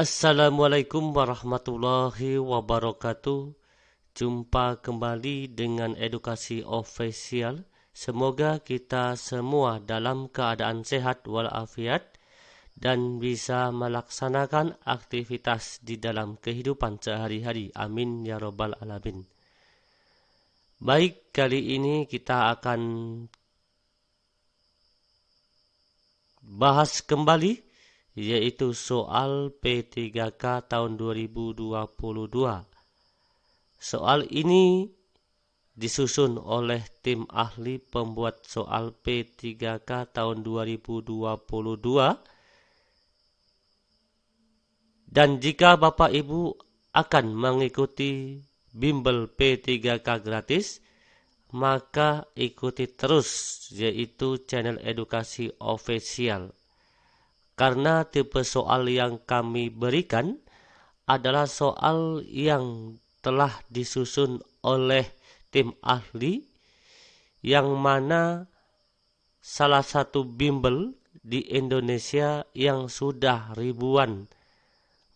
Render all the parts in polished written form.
Assalamualaikum warahmatullahi wabarakatuh. Jumpa kembali dengan edukasi official. Semoga kita semua dalam keadaan sehat walafiat dan bisa melaksanakan aktivitas di dalam kehidupan sehari-hari. Amin ya robbal alamin. Baik, kali ini kita akan bahas kembali yaitu soal P3K tahun 2022. Soal ini disusun oleh tim ahli pembuat soal P3K tahun 2022. Dan jika Bapak Ibu akan mengikuti bimbel P3K gratis, maka ikuti terus yaitu channel edukasi official. Karena tipe soal yang kami berikan adalah soal yang telah disusun oleh tim ahli, yang mana salah satu bimbel di Indonesia yang sudah ribuan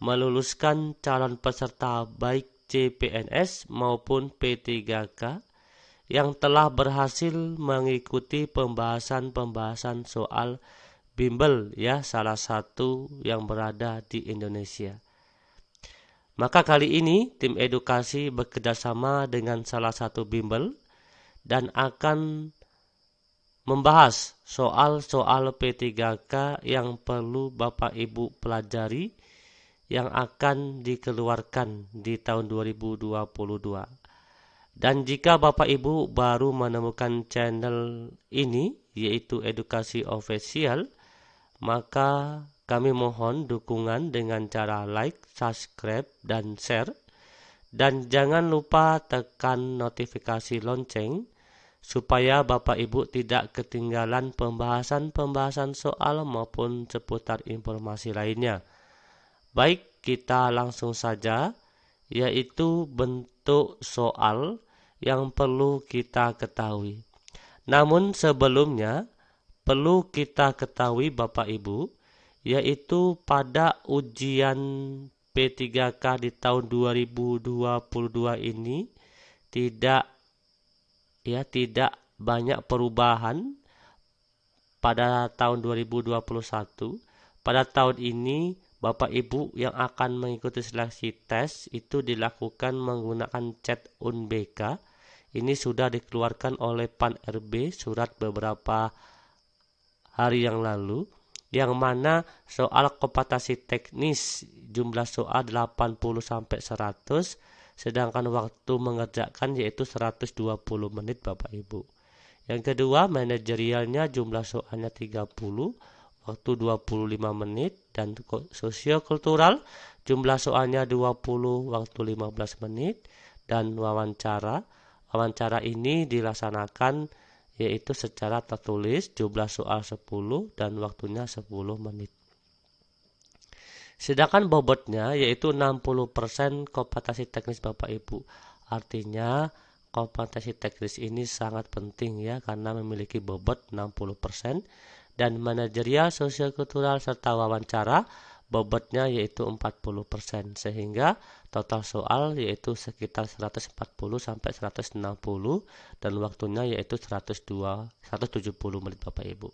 meluluskan calon peserta baik CPNS maupun P3K yang telah berhasil mengikuti pembahasan soal bimbel, ya, salah satu yang berada di Indonesia. Maka kali ini tim edukasi bekerjasama dengan salah satu bimbel dan akan membahas soal-soal P3K yang perlu Bapak Ibu pelajari yang akan dikeluarkan di tahun 2022. Dan jika Bapak Ibu baru menemukan channel ini yaitu edukasi official, maka kami mohon dukungan dengan cara like, subscribe, dan share. Dan jangan lupa tekan notifikasi lonceng supaya Bapak Ibu tidak ketinggalan pembahasan soal maupun seputar informasi lainnya. Baik, kita langsung saja, yaitu bentuk soal yang perlu kita ketahui. Namun sebelumnya perlu kita ketahui Bapak Ibu, yaitu pada ujian P3K di tahun 2022 ini tidak banyak perubahan pada tahun 2021. Pada tahun ini Bapak Ibu yang akan mengikuti seleksi tes itu dilakukan menggunakan chat UNBK. Ini sudah dikeluarkan oleh PAN RB surat beberapa hari yang lalu, yang mana soal kompetensi teknis jumlah soal 80-100, sedangkan waktu mengerjakan yaitu 120 menit Bapak Ibu. Yang kedua, manajerialnya jumlah soalnya 30, waktu 25 menit, dan sosiokultural jumlah soalnya 20, waktu 15 menit, dan wawancara ini dilaksanakan yaitu secara tertulis, jumlah soal 10 dan waktunya 10 menit. Sedangkan bobotnya yaitu 60% kompetensi teknis Bapak Ibu. Artinya kompetensi teknis ini sangat penting, ya, karena memiliki bobot 60%, dan manajerial, sosiokultural, serta wawancara bobotnya yaitu 40%, sehingga total soal yaitu sekitar 140-160 dan waktunya yaitu 170 menit Bapak Ibu.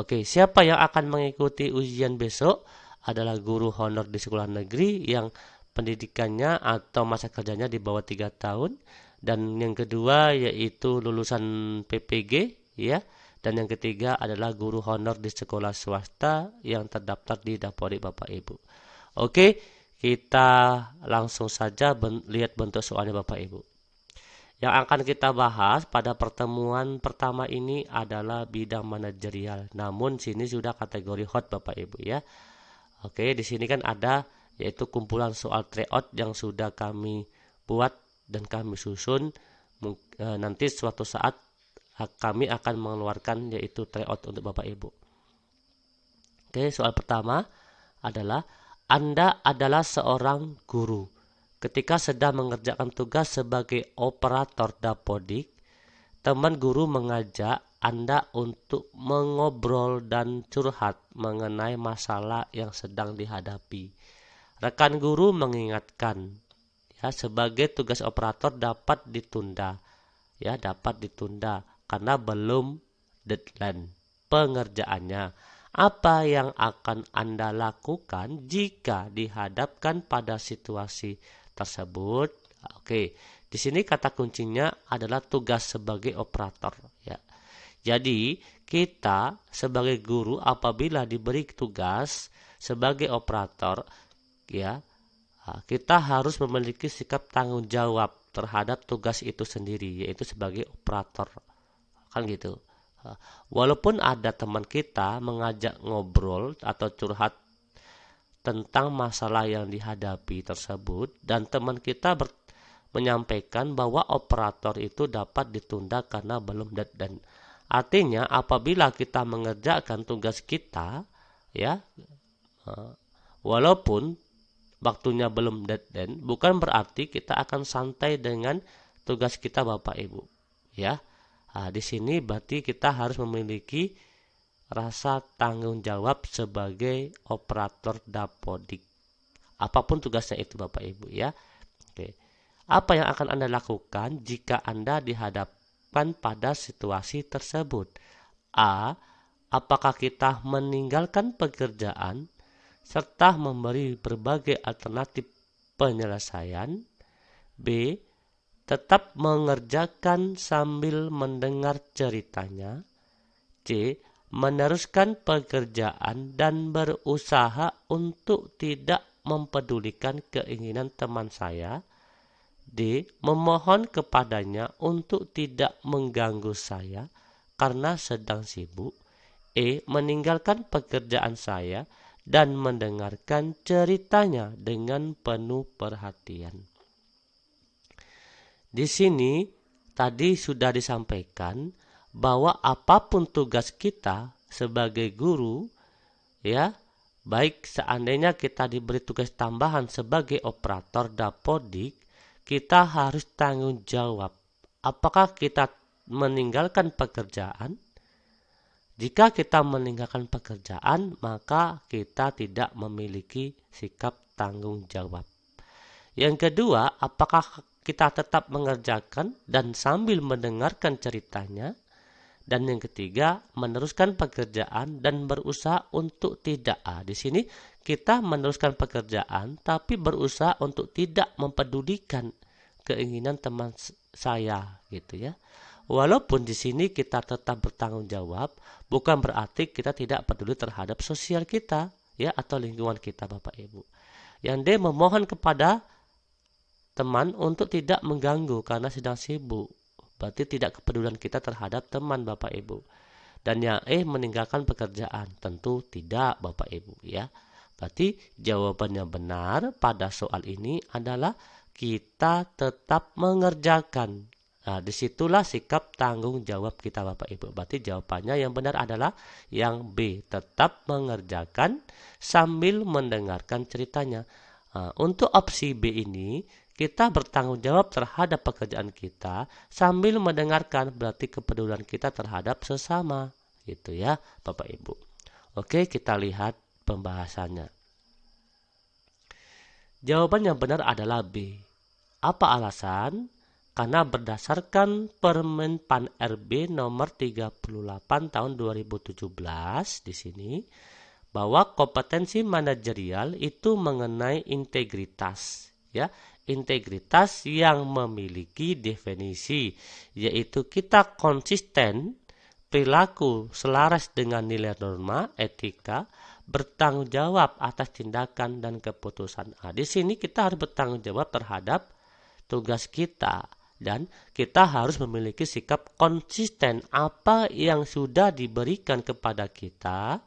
Oke, siapa yang akan mengikuti ujian besok adalah guru honor di sekolah negeri yang pendidikannya atau masa kerjanya di bawah 3 tahun, dan yang kedua yaitu lulusan PPG, ya. Dan yang ketiga adalah guru honor di sekolah swasta yang terdaftar di Dapodi Bapak Ibu. Oke, kita langsung saja lihat bentuk soalnya Bapak Ibu. Yang akan kita bahas pada pertemuan pertama ini adalah bidang manajerial. Namun sini sudah kategori hot Bapak Ibu, ya. Oke, di sini kan ada yaitu kumpulan soal tryout yang sudah kami buat dan kami susun. Nanti suatu saat kami akan mengeluarkan yaitu tryout untuk Bapak Ibu. Oke, soal pertama adalah Anda adalah seorang guru. Ketika sedang mengerjakan tugas sebagai operator dapodik, teman guru mengajak Anda untuk mengobrol dan curhat mengenai masalah yang sedang dihadapi. rekan guru mengingatkan, ya, sebagai tugas operator dapat ditunda, ya, dapat ditunda karena belum deadline pengerjaannya. Apa yang akan Anda lakukan jika dihadapkan pada situasi tersebut? Oke, di sini kata kuncinya adalah tugas sebagai operator, ya. Jadi, kita sebagai guru apabila diberi tugas sebagai operator, ya, kita harus memiliki sikap tanggung jawab terhadap tugas itu sendiri, yaitu sebagai operator. Kan gitu. Walaupun ada teman kita mengajak ngobrol atau curhat tentang masalah yang dihadapi tersebut, dan teman kita menyampaikan bahwa operator itu dapat ditunda karena belum deadline. Artinya apabila kita mengerjakan tugas kita, ya, walaupun waktunya belum deadline, bukan berarti kita akan santai dengan tugas kita Bapak Ibu, ya. Di sini berarti kita harus memiliki rasa tanggung jawab sebagai operator dapodik. Apapun tugasnya itu Bapak Ibu, ya. Oke. Apa yang akan Anda lakukan jika Anda dihadapkan pada situasi tersebut? A. Apakah kita meninggalkan pekerjaan serta memberi berbagai alternatif penyelesaian? B. Tetap mengerjakan sambil mendengar ceritanya. C. Meneruskan pekerjaan dan berusaha untuk tidak mempedulikan keinginan teman saya. D. Memohon kepadanya untuk tidak mengganggu saya karena sedang sibuk. E. Meninggalkan pekerjaan saya dan mendengarkan ceritanya dengan penuh perhatian. Di sini tadi sudah disampaikan bahwa apapun tugas kita sebagai guru, ya, baik seandainya kita diberi tugas tambahan sebagai operator dapodik, kita harus tanggung jawab. Apakah kita meninggalkan pekerjaan? Jika kita meninggalkan pekerjaan, maka kita tidak memiliki sikap tanggung jawab. Yang kedua, apakah kita tetap mengerjakan dan sambil mendengarkan ceritanya? Dan yang ketiga, meneruskan pekerjaan dan berusaha untuk tidak. Di sini kita meneruskan pekerjaan tapi berusaha untuk tidak mempedulikan keinginan teman saya, gitu ya. Walaupun di sini kita tetap bertanggung jawab, bukan berarti kita tidak peduli terhadap sosial kita, ya, atau lingkungan kita Bapak Ibu. Yang D. Memohon kepada teman untuk tidak mengganggu karena sedang sibuk. Berarti tidak kepedulian kita terhadap teman Bapak Ibu. Dan yang E. Meninggalkan pekerjaan. Tentu tidak Bapak Ibu, ya. Berarti jawaban yang benar pada soal ini adalah kita tetap mengerjakan. Nah, disitulah sikap tanggung jawab kita Bapak Ibu. Berarti jawabannya yang benar adalah yang B. Tetap mengerjakan sambil mendengarkan ceritanya. Nah, untuk opsi B ini, kita bertanggung jawab terhadap pekerjaan kita sambil mendengarkan, berarti kepedulian kita terhadap sesama. Gitu ya Bapak Ibu. Oke, kita lihat pembahasannya. Jawaban yang benar adalah B. Apa alasan? Karena berdasarkan Permen Pan RB nomor 38 tahun 2017 di sini, bahwa kompetensi manajerial itu mengenai integritas, ya. Integritas yang memiliki definisi, yaitu kita konsisten, perilaku selaras dengan nilai norma, etika, bertanggung jawab atas tindakan dan keputusan. Di sini kita harus bertanggung jawab terhadap tugas kita. Dan kita harus memiliki sikap konsisten apa yang sudah diberikan kepada kita,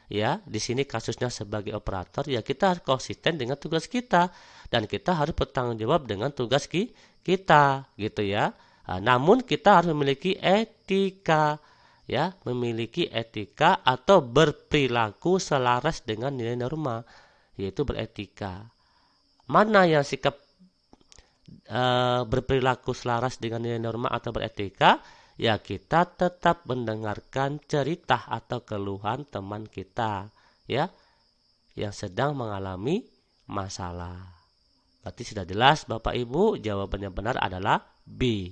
ya. Di sini kasusnya sebagai operator, ya, kita harus konsisten dengan tugas kita dan kita harus bertanggung jawab dengan tugas kita, gitu ya. Namun kita harus memiliki etika, ya, memiliki etika atau berperilaku selaras dengan nilai norma, yaitu beretika. Mana yang sikap berperilaku selaras dengan nilai norma atau beretika? Ya, kita tetap mendengarkan cerita atau keluhan teman kita, ya, yang sedang mengalami masalah. Berarti sudah jelas Bapak Ibu, jawaban yang benar adalah B.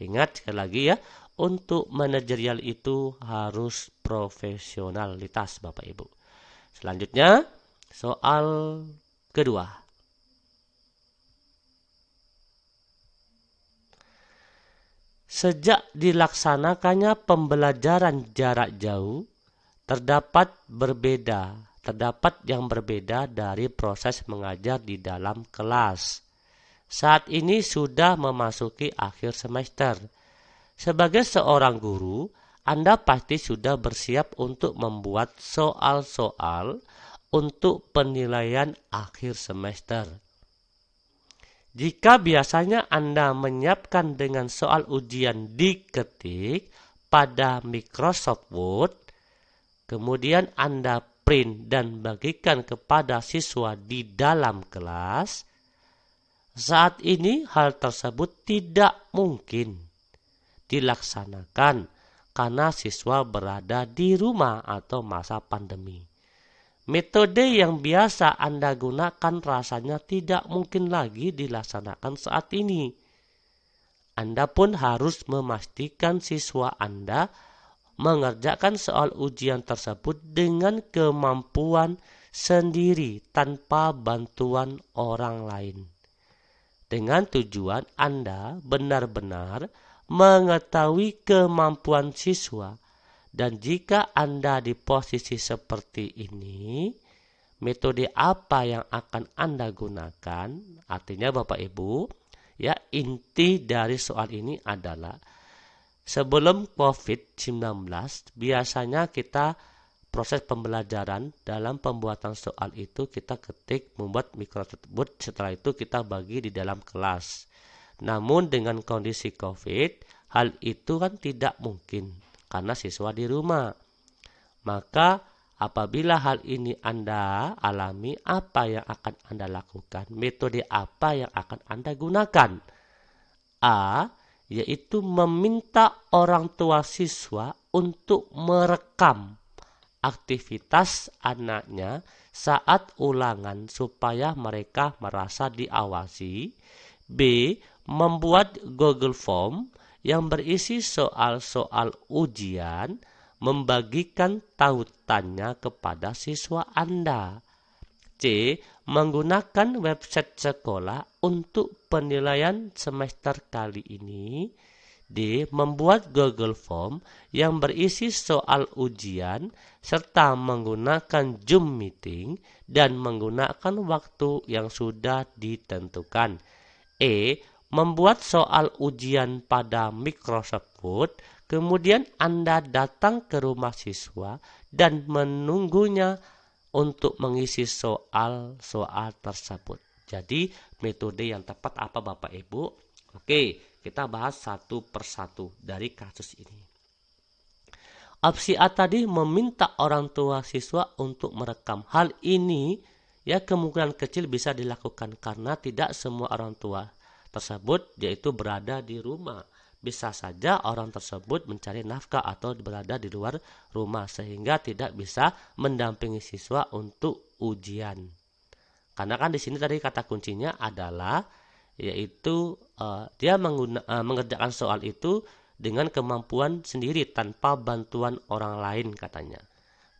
Ingat sekali lagi ya, untuk manajerial itu harus profesionalitas Bapak Ibu. Selanjutnya, soal kedua. Sejak dilaksanakannya pembelajaran jarak jauh, terdapat yang berbeda dari proses mengajar di dalam kelas. Saat ini sudah memasuki akhir semester. Sebagai seorang guru, Anda pasti sudah bersiap untuk membuat soal-soal untuk penilaian akhir semester. Jika biasanya Anda menyiapkan dengan soal ujian diketik pada Microsoft Word, kemudian Anda print dan bagikan kepada siswa di dalam kelas, saat ini hal tersebut tidak mungkin dilaksanakan karena siswa berada di rumah atau masa pandemi. Metode yang biasa Anda gunakan rasanya tidak mungkin lagi dilaksanakan saat ini. Anda pun harus memastikan siswa Anda mengerjakan soal ujian tersebut dengan kemampuan sendiri tanpa bantuan orang lain. Dengan tujuan Anda benar-benar mengetahui kemampuan siswa. Dan jika Anda di posisi seperti ini, metode apa yang akan Anda gunakan? Artinya Bapak Ibu, ya, inti dari soal ini adalah sebelum COVID-19 biasanya kita proses pembelajaran dalam pembuatan soal itu kita ketik membuat Microsoft Word, setelah itu kita bagi di dalam kelas. Namun dengan kondisi COVID, hal itu kan tidak mungkin karena siswa di rumah. Maka apabila hal ini Anda alami, apa yang akan Anda lakukan? Metode apa yang akan Anda gunakan? A, yaitu meminta orang tua siswa untuk merekam aktivitas anaknya saat ulangan supaya mereka merasa diawasi. B, membuat Google Form yang berisi soal-soal ujian, membagikan tautannya kepada siswa Anda. C, menggunakan website sekolah untuk penilaian semester kali ini. D, membuat Google Form yang berisi soal ujian serta menggunakan Zoom meeting dan menggunakan waktu yang sudah ditentukan. E, membuat soal ujian pada Microsoft Word, kemudian Anda datang ke rumah siswa dan menunggunya untuk mengisi soal-soal tersebut. Jadi metode yang tepat apa Bapak Ibu? Oke, kita bahas satu persatu dari kasus ini. Opsi A tadi meminta orang tua siswa untuk merekam. Hal ini ya kemungkinan kecil bisa dilakukan karena tidak semua orang tua tersebut yaitu berada di rumah. Bisa saja orang tersebut mencari nafkah atau berada di luar rumah sehingga tidak bisa mendampingi siswa untuk ujian. Karena kan di sini tadi kata kuncinya adalah yaitu dia mengerjakan soal itu dengan kemampuan sendiri tanpa bantuan orang lain katanya.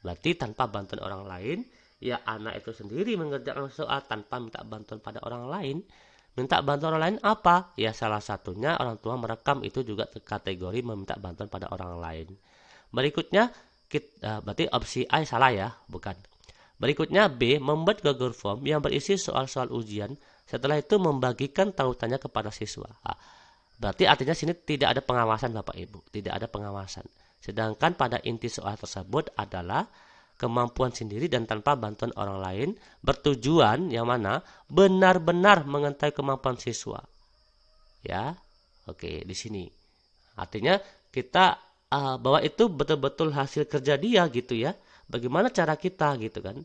Berarti tanpa bantuan orang lain, ya anak itu sendiri mengerjakan soal tanpa minta bantuan pada orang lain. Minta bantuan orang lain apa? Ya salah satunya orang tua merekam, itu juga kategori meminta bantuan pada orang lain. Berikutnya berarti opsi A salah ya, bukan. Berikutnya B, membuat Google Form yang berisi soal-soal ujian, setelah itu membagikan tautannya kepada siswa. Berarti artinya sini tidak ada pengawasan Bapak Ibu, tidak ada pengawasan. Sedangkan pada inti soal tersebut adalah kemampuan sendiri dan tanpa bantuan orang lain, bertujuan yang mana benar-benar mengetahui kemampuan siswa. Ya, oke di sini. Artinya kita bahwa itu betul-betul hasil kerja dia gitu ya. Bagaimana cara kita gitu kan?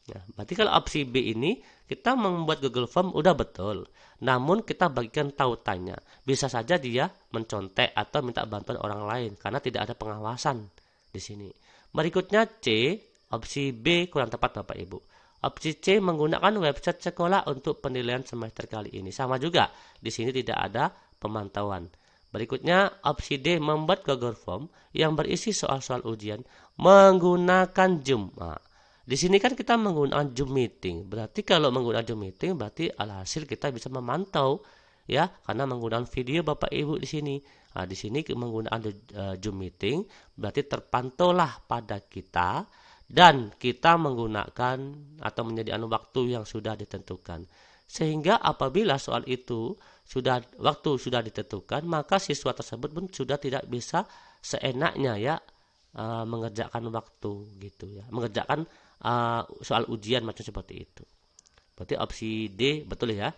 Ya, berarti kalau opsi B ini kita membuat Google Form udah betul. Namun kita bagikan tautannya. Bisa saja dia mencontek atau minta bantuan orang lain karena tidak ada pengawasan di sini. Berikutnya C, opsi B kurang tepat Bapak Ibu. Opsi C, menggunakan website sekolah untuk penilaian semester kali ini. Sama juga, di sini tidak ada pemantauan. Berikutnya, opsi D, membuat Google Form yang berisi soal-soal ujian menggunakan Zoom. Nah, di sini kan kita menggunakan Zoom Meeting. Berarti kalau menggunakan Zoom Meeting, berarti alhasil kita bisa memantau, ya, karena menggunakan video Bapak Ibu di sini. Nah, di sini menggunakan Zoom Meeting, berarti terpantaulah pada kita dan kita menggunakan atau menyediakan waktu yang sudah ditentukan. Sehingga apabila soal itu waktu sudah ditentukan, maka siswa tersebut pun sudah tidak bisa seenaknya ya mengerjakan waktu gitu ya, mengerjakan soal ujian macam seperti itu. Berarti opsi D betul ya.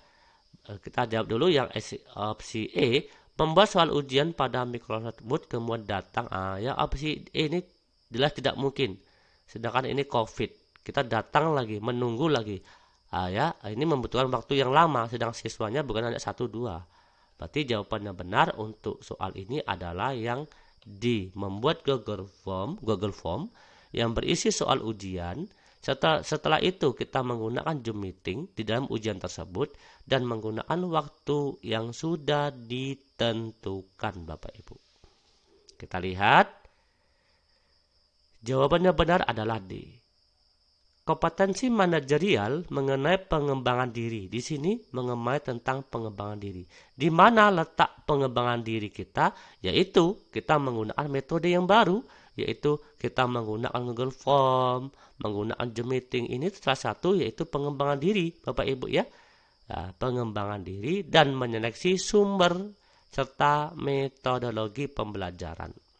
Kita jawab dulu yang opsi E, membuat soal ujian pada Microsoft Word kemudian datang. Ya opsi E ini jelas tidak mungkin. Sedangkan ini COVID, kita datang lagi, menunggu lagi. Ya, ini membutuhkan waktu yang lama, sedang siswanya bukan hanya 1-2. Berarti jawabannya benar untuk soal ini adalah yang D, membuat Google Form yang berisi soal ujian. Setelah itu kita menggunakan Zoom Meeting di dalam ujian tersebut dan menggunakan waktu yang sudah ditentukan Bapak Ibu. Kita lihat. Jawabannya benar adalah D. Kompetensi manajerial mengenai pengembangan diri. Di sini mengenai tentang pengembangan diri. Di mana letak pengembangan diri kita? Yaitu kita menggunakan metode yang baru, yaitu kita menggunakan Google Form, menggunakan Zoom Meeting. Ini salah satu yaitu pengembangan diri, Bapak Ibu ya. Nah, pengembangan diri dan menyeleksi sumber serta metodologi pembelajaran.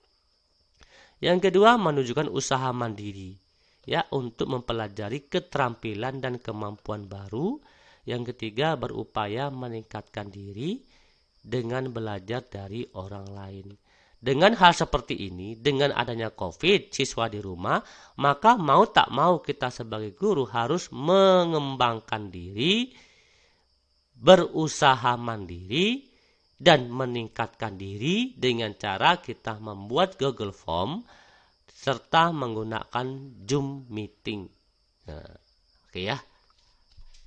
Yang kedua, menunjukkan usaha mandiri ya untuk mempelajari keterampilan dan kemampuan baru. Yang ketiga, berupaya meningkatkan diri dengan belajar dari orang lain. Dengan hal seperti ini, dengan adanya COVID, siswa di rumah, maka mau tak mau kita sebagai guru harus mengembangkan diri, berusaha mandiri, dan meningkatkan diri dengan cara kita membuat Google Form serta menggunakan Zoom Meeting. Nah, oke ya.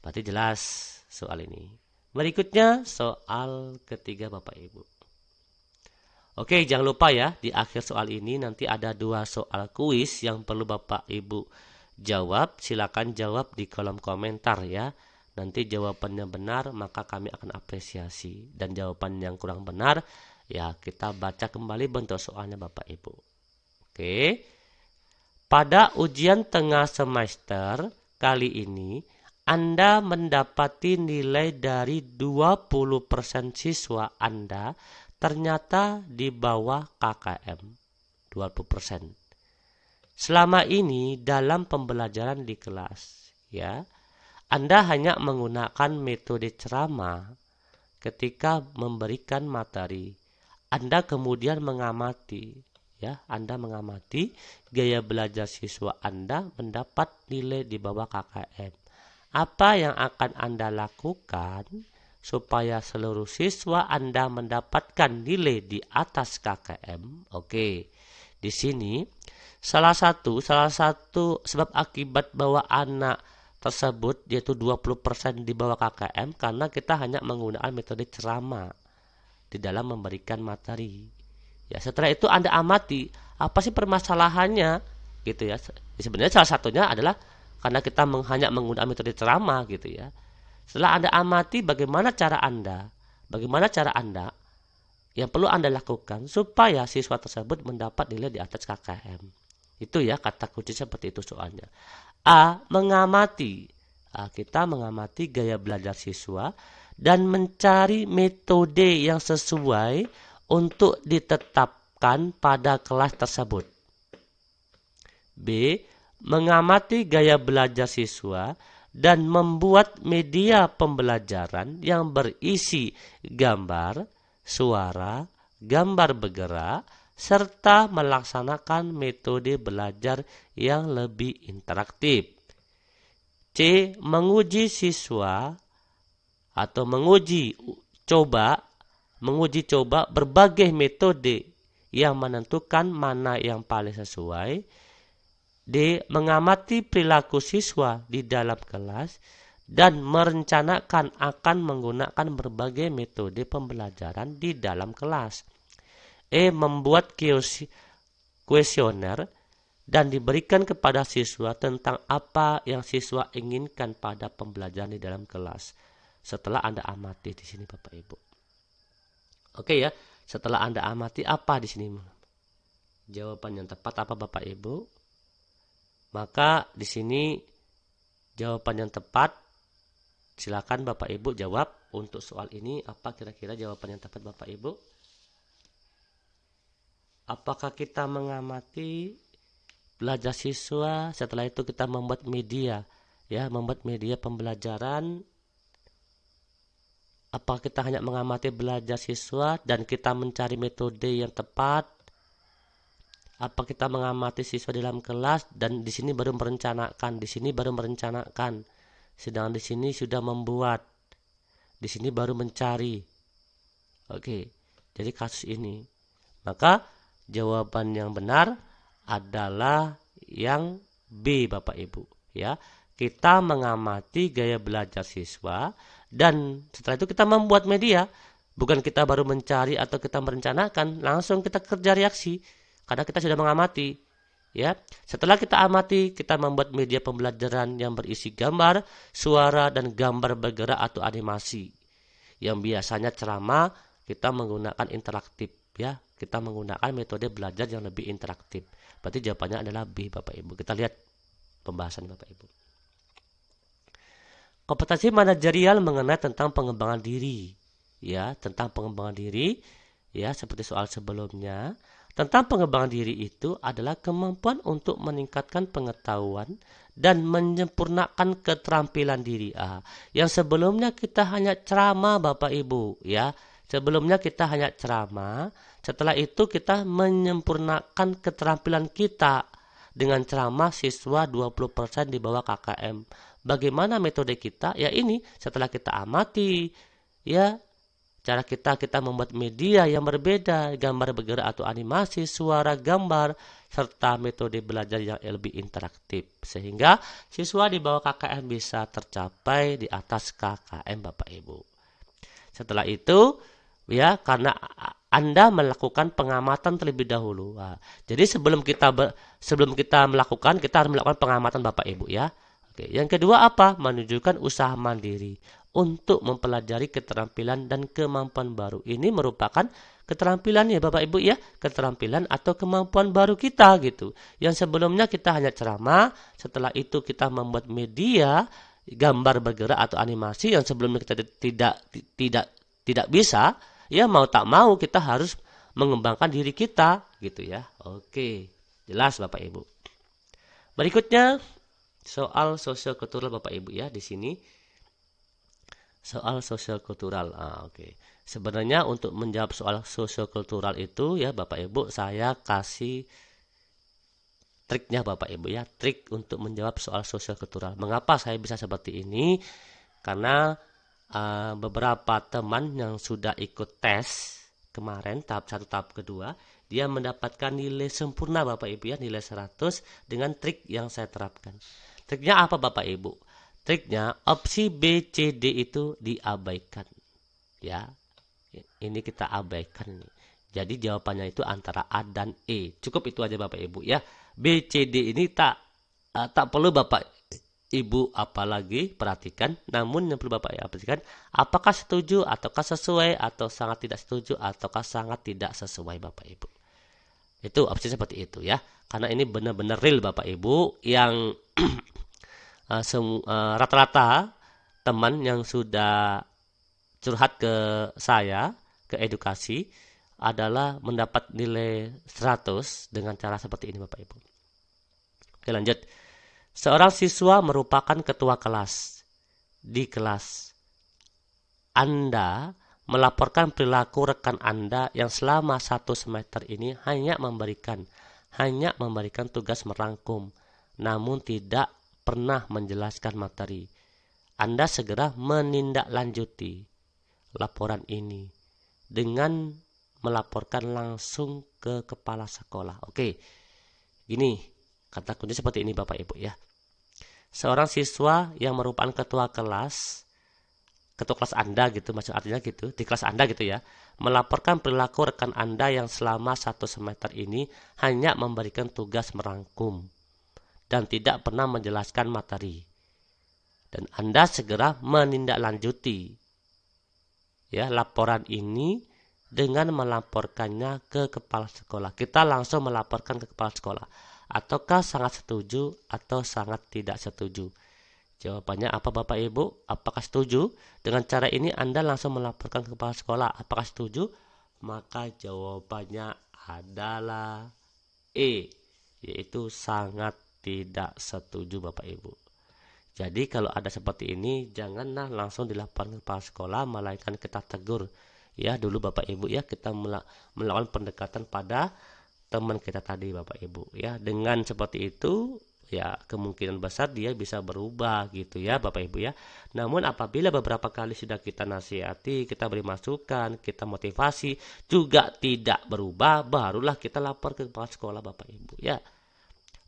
Berarti jelas soal ini. Berikutnya soal ketiga Bapak Ibu. Oke, jangan lupa ya, di akhir soal ini nanti ada 2 soal kuis yang perlu Bapak Ibu jawab. Silakan jawab di kolom komentar ya. Nanti jawabannya benar maka kami akan apresiasi, dan jawaban yang kurang benar ya kita baca kembali bentuk soalnya Bapak Ibu. Oke. Pada ujian tengah semester kali ini Anda mendapati nilai dari 20% siswa Anda ternyata di bawah KKM 20%. Selama ini dalam pembelajaran di kelas ya, Anda hanya menggunakan metode ceramah ketika memberikan materi. Anda kemudian mengamati, ya, Anda mengamati gaya belajar siswa Anda mendapat nilai di bawah KKM. Apa yang akan Anda lakukan supaya seluruh siswa Anda mendapatkan nilai di atas KKM? Oke, di sini salah satu sebab akibat bahwa anak tersebut yaitu 20% di bawah KKM karena kita hanya menggunakan metode ceramah di dalam memberikan materi. Ya, setelah itu Anda amati apa sih permasalahannya gitu ya. Sebenarnya salah satunya adalah karena kita hanya menggunakan metode ceramah gitu ya. Setelah Anda amati bagaimana cara Anda yang perlu Anda lakukan supaya siswa tersebut mendapat nilai di atas KKM. Itu ya kata kunci seperti itu soalnya. A. Mengamati. Kita mengamati gaya belajar siswa dan mencari metode yang sesuai untuk ditetapkan pada kelas tersebut. B. Mengamati gaya belajar siswa dan membuat media pembelajaran yang berisi gambar, suara, gambar bergerak, serta melaksanakan metode belajar yang lebih interaktif. C. Menguji siswa atau menguji coba berbagai metode yang menentukan mana yang paling sesuai D. Mengamati perilaku siswa di dalam kelas dan merencanakan akan menggunakan berbagai metode pembelajaran di dalam kelas. E. Membuat kuesioner dan diberikan kepada siswa tentang apa yang siswa inginkan pada pembelajaran di dalam kelas. Setelah Anda amati di sini Bapak Ibu. Oke ya, setelah Anda amati apa di sini? Jawaban yang tepat apa Bapak Ibu? Maka di sini jawaban yang tepat, silakan Bapak Ibu jawab untuk soal ini. Apa kira-kira jawaban yang tepat Bapak Ibu? Apakah kita mengamati belajar siswa, setelah itu kita membuat media, ya, membuat media pembelajaran? Apakah kita hanya mengamati belajar siswa dan kita mencari metode yang tepat? Apa kita mengamati siswa dalam kelas dan di sini baru merencanakan, di sini baru merencanakan, sedang di sini sudah membuat, di sini baru mencari. Oke, jadi kasus ini. Maka jawaban yang benar adalah yang B Bapak Ibu, ya. Kita mengamati gaya belajar siswa dan setelah itu kita membuat media. Bukan kita baru mencari atau kita merencanakan, langsung kita kerja reaksi. Karena kita sudah mengamati, ya. Setelah kita amati, kita membuat media pembelajaran yang berisi gambar, suara, dan gambar bergerak atau animasi. Yang biasanya ceramah, kita menggunakan interaktif, ya. Kita menggunakan metode belajar yang lebih interaktif. Berarti jawabannya adalah B, Bapak Ibu. Kita lihat pembahasan Bapak Ibu. Kompetensi manajerial mengenai tentang pengembangan diri, ya, tentang pengembangan diri, ya, seperti soal sebelumnya. Tentang pengembangan diri itu adalah kemampuan untuk meningkatkan pengetahuan dan menyempurnakan keterampilan diri. Yang sebelumnya kita hanya ceramah Bapak Ibu, ya. Sebelumnya kita hanya ceramah, setelah itu kita menyempurnakan keterampilan kita dengan ceramah siswa 20% di bawah KKM. Bagaimana metode kita? Ya ini, setelah kita amati, ya, cara kita membuat media yang berbeda, gambar bergerak atau animasi, suara, gambar, serta metode belajar yang lebih interaktif. Sehingga siswa di bawah KKM bisa tercapai di atas KKM Bapak Ibu. Setelah itu, ya, karena Anda melakukan pengamatan terlebih dahulu. Jadi sebelum kita melakukan, kita harus melakukan pengamatan Bapak Ibu, ya. Oke, yang kedua apa? Menunjukkan usaha mandiri untuk mempelajari keterampilan dan kemampuan baru. Ini merupakan keterampilan ya Bapak Ibu, ya, keterampilan atau kemampuan baru kita gitu. Yang sebelumnya kita hanya ceramah, setelah itu kita membuat media gambar bergerak atau animasi yang sebelumnya kita tidak bisa, ya, mau tak mau kita harus mengembangkan diri kita gitu ya. Oke, jelas Bapak Ibu. Berikutnya soal sosial kultural Bapak Ibu, ya, di sini soal sosial kultural. Oke. Sebenarnya untuk menjawab soal sosial kultural itu, ya Bapak Ibu, saya kasih triknya Bapak Ibu, ya, trik untuk menjawab soal sosial kultural. Mengapa saya bisa seperti ini? Karena beberapa teman yang sudah ikut tes kemarin tahap 1 tahap kedua, dia mendapatkan nilai sempurna Bapak Ibu, ya, nilai 100 dengan trik yang saya terapkan. Triknya apa Bapak Ibu? Triknya opsi B, C, D itu diabaikan, ya. Ini kita abaikan nih. Jadi jawabannya itu antara A dan E. Cukup itu aja Bapak Ibu, ya. B, C, D ini tak perlu Bapak Ibu apalagi perhatikan. Namun yang perlu Bapak Ibu perhatikan, apakah setuju ataukah sesuai, atau sangat tidak setuju ataukah sangat tidak sesuai Bapak Ibu. Itu opsi seperti itu, ya. Karena ini benar-benar real Bapak Ibu yang rata-rata teman yang sudah curhat ke saya, ke edukasi, adalah mendapat nilai 100 dengan cara seperti ini Bapak Ibu. Oke, lanjut. Seorang siswa merupakan ketua kelas. Di kelas Anda melaporkan perilaku rekan Anda yang selama 1 semester ini hanya memberikan tugas merangkum, namun tidak pernah menjelaskan materi. Anda segera menindaklanjuti laporan ini dengan melaporkan langsung ke kepala sekolah. Oke, gini, Kata kunci seperti ini Bapak Ibu ya. Seorang siswa yang merupakan ketua kelas Anda gitu, maksud artinya gitu, di kelas Anda gitu ya, melaporkan perilaku rekan Anda yang selama 1 semester ini hanya memberikan tugas merangkum dan tidak pernah menjelaskan materi. Dan Anda segera menindaklanjuti ya laporan ini dengan melaporkannya ke kepala sekolah. Kita langsung melaporkan ke kepala sekolah. Ataukah sangat setuju atau sangat tidak setuju? Jawabannya apa Bapak Ibu? Apakah setuju? Dengan cara ini Anda langsung melaporkan ke kepala sekolah. Apakah setuju? Maka jawabannya adalah E, yaitu sangat tidak setuju Bapak Ibu. Jadi kalau ada seperti ini, janganlah langsung dilaporkan ke kepala sekolah, melainkan kita tegur. Ya, dulu Bapak Ibu ya, kita melakukan pendekatan pada teman kita tadi Bapak Ibu ya. Dengan seperti itu ya kemungkinan besar dia bisa berubah gitu ya Bapak Ibu ya. Namun apabila beberapa kali sudah kita nasihati, kita beri masukan, kita motivasi juga tidak berubah, barulah kita lapor ke kepala sekolah Bapak Ibu ya.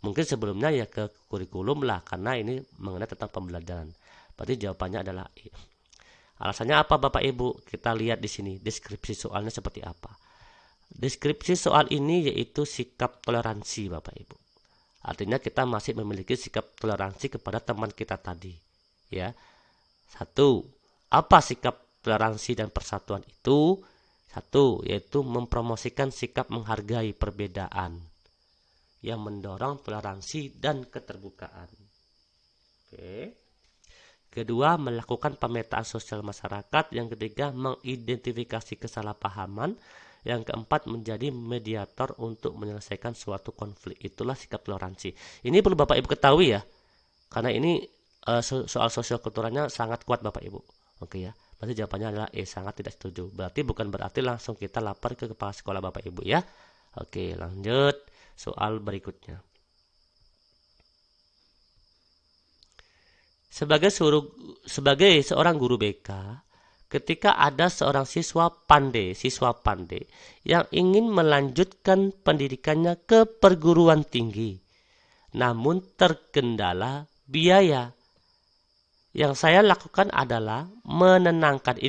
Mungkin sebelumnya ya ke kurikulum lah, karena ini mengenai tentang pembelajaran. Berarti jawabannya adalah E. Alasannya apa Bapak Ibu? Kita lihat di sini deskripsi soalnya seperti apa. Deskripsi soal ini yaitu sikap toleransi Bapak Ibu. Artinya kita masih memiliki sikap toleransi kepada teman kita tadi. Ya. 1. Apa sikap toleransi dan persatuan itu? 1. Yaitu mempromosikan sikap menghargai perbedaan yang mendorong toleransi dan keterbukaan. Oke. Kedua, melakukan pemetaan sosial masyarakat. Yang ketiga, mengidentifikasi kesalahpahaman. Yang keempat, menjadi mediator untuk menyelesaikan suatu konflik. Itulah sikap toleransi. Ini perlu Bapak Ibu ketahui ya. Karena ini soal sosial kulturalnya sangat kuat Bapak Ibu. Oke ya. Berarti jawabannya adalah sangat tidak setuju. Bukan berarti langsung kita lapor ke kepala sekolah Bapak Ibu ya. Oke, lanjut soal berikutnya. Sebagai seorang guru BK, ketika ada seorang siswa pandai yang ingin melanjutkan pendidikannya ke perguruan tinggi, namun terkendala biaya, yang saya lakukan adalah menenangkan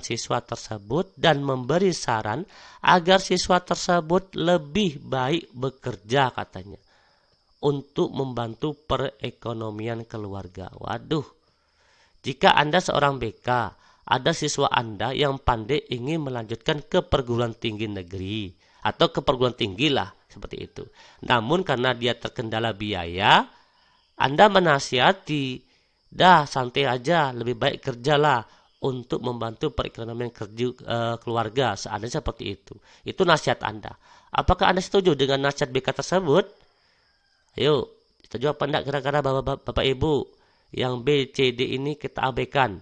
siswa tersebut dan memberi saran agar siswa tersebut lebih baik bekerja katanya, untuk membantu perekonomian keluarga. Waduh. Jika Anda seorang BK, ada siswa Anda yang pandai ingin melanjutkan ke perguruan tinggi negeri atau ke perguruan tinggi lah seperti itu. Namun karena dia terkendala biaya, Anda menasihati, dah santai aja, lebih baik kerjalah untuk membantu perekonomian keluarga. Seandainya seperti itu. Itu nasihat Anda. Apakah Anda setuju dengan nasihat BK tersebut? Ayo, setuju apa enggak kira-kira Bapak Ibu? Yang B, C, D ini kita abaikan.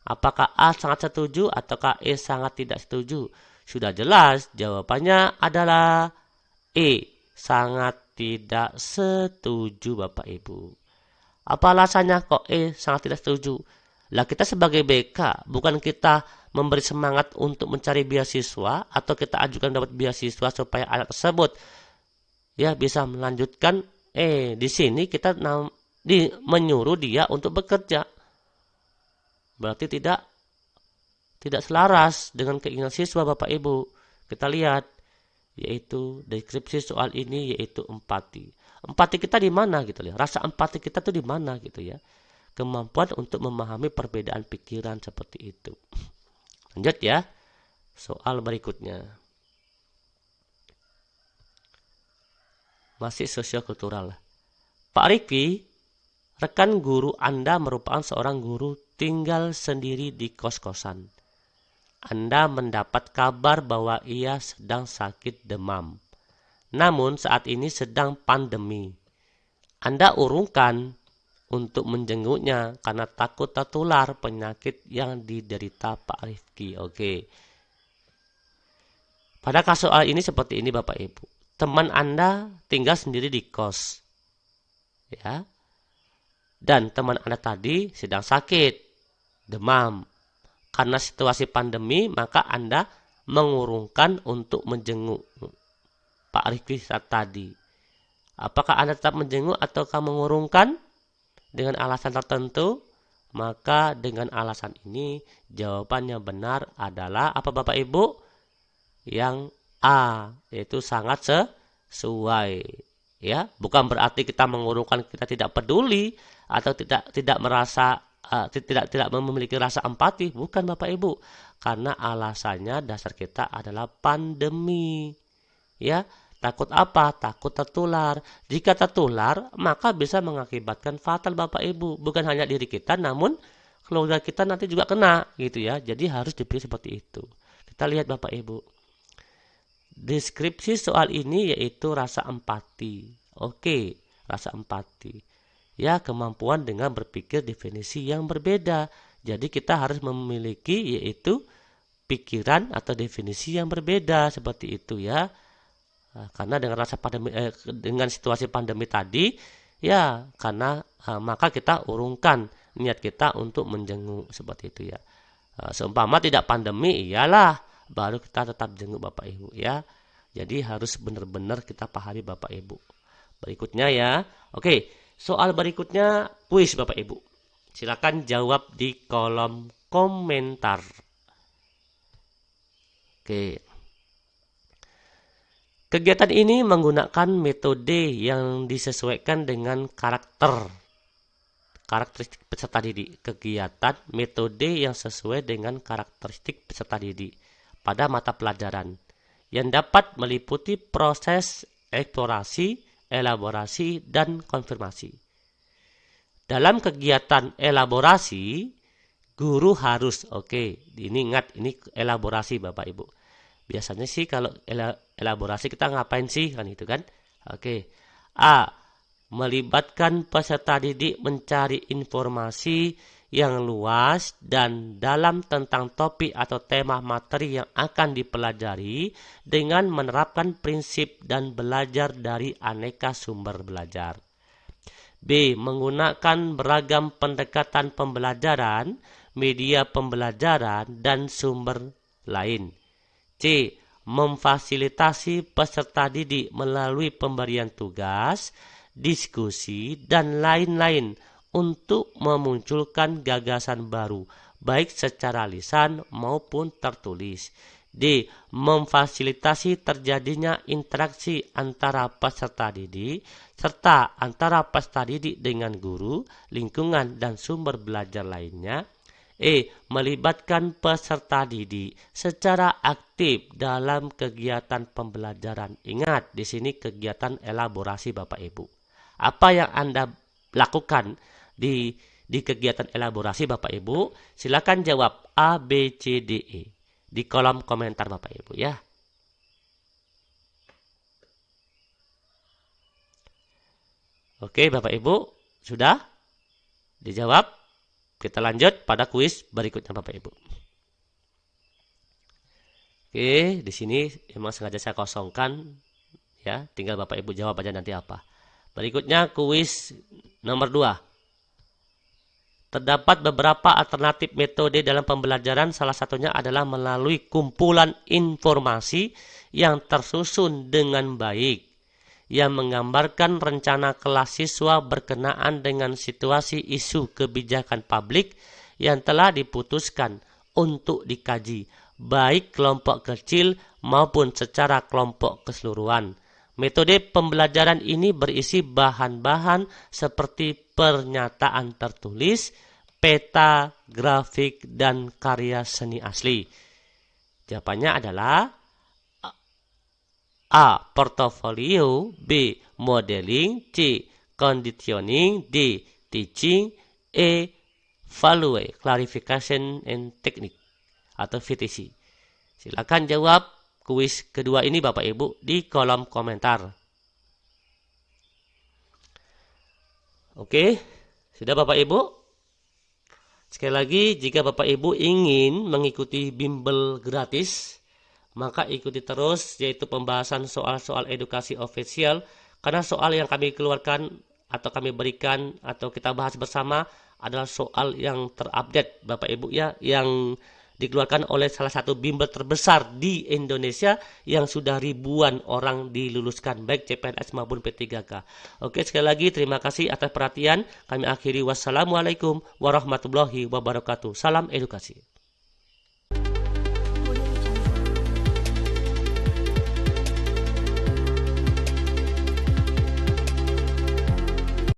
Apakah A sangat setuju ataukah E sangat tidak setuju? Sudah jelas jawabannya adalah E, sangat tidak setuju Bapak Ibu. Apa alasannya kok E sangat tidak setuju? Lah kita sebagai BK, bukan kita memberi semangat untuk mencari beasiswa atau kita ajukan dapat beasiswa supaya anak tersebut ya bisa melanjutkan. Di sini kita menyuruh dia untuk bekerja. Berarti tidak selaras dengan keinginan siswa Bapak Ibu. Kita lihat yaitu deskripsi soal ini yaitu empati. Empati kita di mana gitu ya? Rasa empati kita tuh di mana gitu ya? Kemampuan untuk memahami perbedaan pikiran seperti itu. Lanjut ya. Soal berikutnya. Masih sosiokultural. Pak Riki, rekan guru Anda merupakan seorang guru tinggal sendiri di kos-kosan. Anda mendapat kabar bahwa ia sedang sakit demam. Namun saat ini sedang pandemi. Anda urungkan untuk menjenguknya karena takut tertular penyakit yang diderita Pak Rifki. Oke. Pada kasus ini seperti ini Bapak Ibu. Teman Anda tinggal sendiri di kos. Ya. Dan teman Anda tadi sedang sakit, demam. Karena situasi pandemi, maka Anda mengurungkan untuk menjenguk. Pak Rifki saat tadi. Apakah Anda tetap menjenguk ataukah mengurungkan dengan alasan tertentu? Maka dengan alasan ini jawabannya benar adalah apa Bapak Ibu? Yang A, yaitu sangat sesuai. Ya, bukan berarti kita mengurungkan kita tidak peduli atau tidak merasa tidak memiliki rasa empati, bukan Bapak Ibu. Karena alasannya dasar kita adalah pandemi. Ya, takut apa? Takut tertular. Jika tertular, maka bisa mengakibatkan fatal Bapak Ibu. Bukan hanya diri kita, namun keluarga kita nanti juga kena, gitu ya. Jadi harus dipilih seperti itu. Kita lihat Bapak Ibu. Deskripsi soal ini yaitu rasa empati. Oke, rasa empati. Ya, kemampuan dengan berpikir definisi yang berbeda. Jadi kita harus memiliki yaitu pikiran atau definisi yang berbeda seperti itu ya. Karena dengan dengan situasi pandemi tadi ya, karena maka kita urungkan niat kita untuk menjenguk seperti itu ya. Seumpama tidak pandemi iyalah baru kita tetap jenguk Bapak Ibu ya. Jadi harus benar-benar kita pahami Bapak Ibu. Berikutnya ya. Oke, soal berikutnya kuis Bapak Ibu. Silakan jawab di kolom komentar. Oke. Kegiatan ini menggunakan metode yang disesuaikan dengan karakteristik peserta didik. Kegiatan metode yang sesuai dengan karakteristik peserta didik pada mata pelajaran yang dapat meliputi proses eksplorasi, elaborasi, dan konfirmasi. Dalam kegiatan elaborasi, guru harus, ini ingat, ini elaborasi Bapak Ibu. Biasanya sih kalau elaborasi kita ngapain sih kan itu kan? A. Melibatkan peserta didik mencari informasi yang luas dan dalam tentang topik atau tema materi yang akan dipelajari dengan menerapkan prinsip dan belajar dari aneka sumber belajar. B. Menggunakan beragam pendekatan pembelajaran, media pembelajaran, dan sumber lain. C. Memfasilitasi peserta didik melalui pemberian tugas, diskusi, dan lain-lain untuk memunculkan gagasan baru, baik secara lisan maupun tertulis. D. Memfasilitasi terjadinya interaksi antara peserta didik, serta antara peserta didik dengan guru, lingkungan, dan sumber belajar lainnya. E. Melibatkan peserta didik secara aktif dalam kegiatan pembelajaran. Ingat, di sini kegiatan elaborasi Bapak Ibu. Apa yang Anda lakukan di kegiatan elaborasi Bapak Ibu? Silakan jawab A, B, C, D, E di kolom komentar Bapak Ibu ya. Oke Bapak Ibu, sudah dijawab? Kita lanjut pada kuis berikutnya Bapak Ibu. Oke, di sini memang sengaja saya kosongkan ya, tinggal Bapak Ibu jawab aja nanti apa. Berikutnya kuis nomor 2. Terdapat beberapa alternatif metode dalam pembelajaran, salah satunya adalah melalui kumpulan informasi yang tersusun dengan baik, yang menggambarkan rencana kelas siswa berkenaan dengan situasi isu kebijakan publik yang telah diputuskan untuk dikaji, baik kelompok kecil maupun secara kelompok keseluruhan. Metode pembelajaran ini berisi bahan-bahan seperti pernyataan tertulis, peta, grafik, dan karya seni asli. Jawabannya adalah A. Portofolio, B. Modeling, C. Conditioning, D. Teaching, E. Value, Clarification and Technique atau VTC. Silakan jawab kuis kedua ini Bapak Ibu di kolom komentar. Oke, sudah Bapak Ibu? Sekali lagi, jika Bapak Ibu ingin mengikuti bimbel gratis, maka ikuti terus yaitu pembahasan soal-soal edukasi official, karena soal yang kami keluarkan atau kami berikan atau kita bahas bersama adalah soal yang terupdate Bapak Ibu ya, yang dikeluarkan oleh salah satu bimbel terbesar di Indonesia yang sudah ribuan orang diluluskan baik CPNS maupun P3K. Oke, sekali lagi terima kasih atas perhatian. Kami akhiri, wassalamualaikum warahmatullahi wabarakatuh. Salam edukasi.